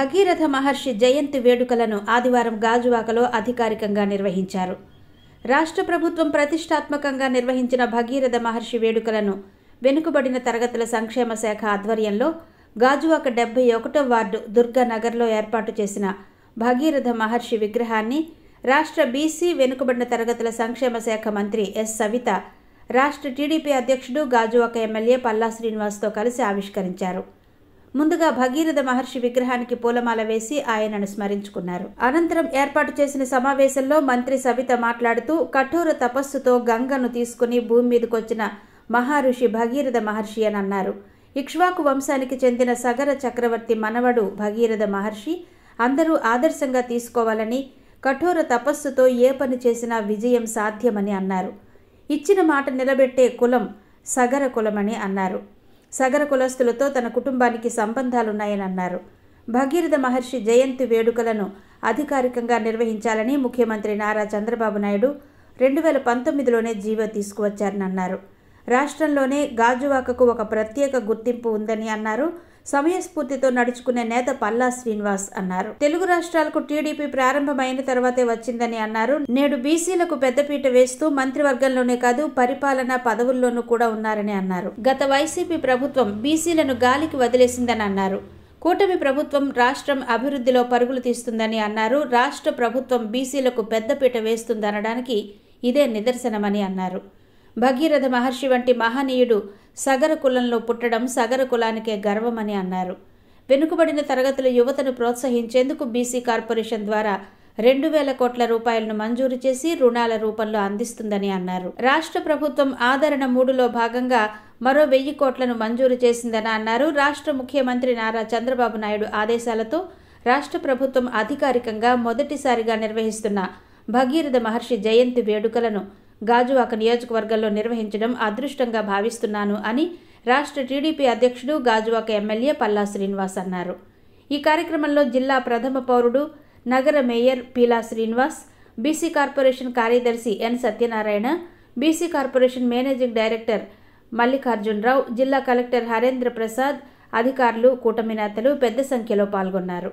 భగీరథ మహర్షి జయంతి వేడుకలను ఆదివారం గాజువాకలో అధికారికంగా నిర్వహించారు. రాష్ట్ర ప్రభుత్వం ప్రతిష్టాత్మకంగా నిర్వహించిన భగీరథ మహర్షి వేడుకలను వెనుకబడిన తరగతుల సంక్షేమ శాఖ ఆధ్వర్యంలో గాజువాక 71వ వార్డు దుర్గానగర్లో ఏర్పాటు చేసిన భగీరథ మహర్షి విగ్రహాన్ని రాష్ట్ర బీసీ వెనుకబడిన తరగతుల సంక్షేమ శాఖ మంత్రి ఎస్ సవిత, రాష్ట్ర టీడీపీ అధ్యక్షుడు గాజువాక ఎమ్మెల్యే పల్లా శ్రీనివాస్తో కలిసి ఆవిష్కరించారు. ముందుగా భగీరథ మహర్షి విగ్రహానికి పూలమాల వేసి ఆయనను స్మరించుకున్నారు. అనంతరం ఏర్పాటు చేసిన సమావేశంలో మంత్రి సవిత మాట్లాడుతూ, కఠోర తపస్సుతో గంగను తీసుకుని భూమి మీదకొచ్చిన మహారుషి భగీరథ మహర్షి అని అన్నారు. ఇక్ష్వాకు వంశానికి చెందిన సగర చక్రవర్తి మనవడు భగీరథ మహర్షి అందరూ ఆదర్శంగా తీసుకోవాలని, కఠోర తపస్సుతో ఏ పని చేసినా విజయం సాధ్యమని అన్నారు. ఇచ్చిన మాట నిలబెట్టే కులం సగర కులమని అన్నారు. సగర కులస్తులతో తన కుటుంబానికి సంబంధాలున్నాయని అన్నారు. భగీరథ మహర్షి జయంతి వేడుకలను అధికారికంగా నిర్వహించాలని ముఖ్యమంత్రి నారా చంద్రబాబు నాయుడు 2019లోనే జీవో తీసుకువచ్చారని అన్నారు. రాష్ట్రంలోనే గాజువాకకు ఒక ప్రత్యేక గుర్తింపు ఉందని అన్నారు. సమయస్ఫూర్తితో నడుచుకునే నేత పల్లా శ్రీనివాస్ అన్నారు. తెలుగు రాష్ట్రాలకు టీడీపీ ప్రారంభమైన తర్వాతే వచ్చిందని అన్నారు. నేడు బీసీలకు పెద్దపీట వేస్తూ మంత్రివర్గంలోనే కాదు పరిపాలనా పదవుల్లోనూ కూడా ఉన్నారని అన్నారు. గత వైసీపీ ప్రభుత్వం బీసీలను గాలికి వదిలేసిందని అన్నారు. కూటమి ప్రభుత్వం రాష్ట్రం అభివృద్ధిలో పరుగులు తీస్తుందని అన్నారు. రాష్ట్ర ప్రభుత్వం బీసీలకు పెద్దపీట వేస్తుందనడానికి ఇదే నిదర్శనమని అన్నారు. భగీరథ మహర్షి వంటి మహనీయుడు సగర కులంలో పుట్టడం సగర కులానికే గర్వమని అన్నారు. వెనుకబడిన తరగతుల యువతను ప్రోత్సహించేందుకు బీసీ కార్పొరేషన్ ద్వారా 2,000 కోట్ల రూపాయలను మంజూరు చేసి రుణాల రూపంలో అందిస్తుందని అన్నారు. రాష్ట్ర ప్రభుత్వం ఆదరణ 3లో భాగంగా మరో 1,000 కోట్లను మంజూరు చేసిందని అన్నారు. రాష్ట్ర ముఖ్యమంత్రి నారా చంద్రబాబు నాయుడు ఆదేశాలతో రాష్ట్ర ప్రభుత్వం అధికారికంగా మొదటిసారిగా నిర్వహిస్తున్న భగీరథ మహర్షి జయంతి వేడుకలను గాజువాక నియోజకవర్గంలో నిర్వహించడం అదృష్టంగా భావిస్తున్నాను అని రాష్ట్ర టీడీపీ అధ్యక్షుడు గాజువాక ఎమ్మెల్యే పల్లా శ్రీనివాస్ అన్నారు. ఈ కార్యక్రమంలో జిల్లా ప్రథమ పౌరుడు, నగర mayor Peela Srinivas, BC corporation కార్యదర్శి N Satyanarayana, BC corporation managing director Mallikarjunarao, జిల్లా కలెక్టర్ హరేంద్ర ప్రసాద్, అధికారులు, కూటమి నేతలు పెద్ద సంఖ్యలో పాల్గొన్నారు.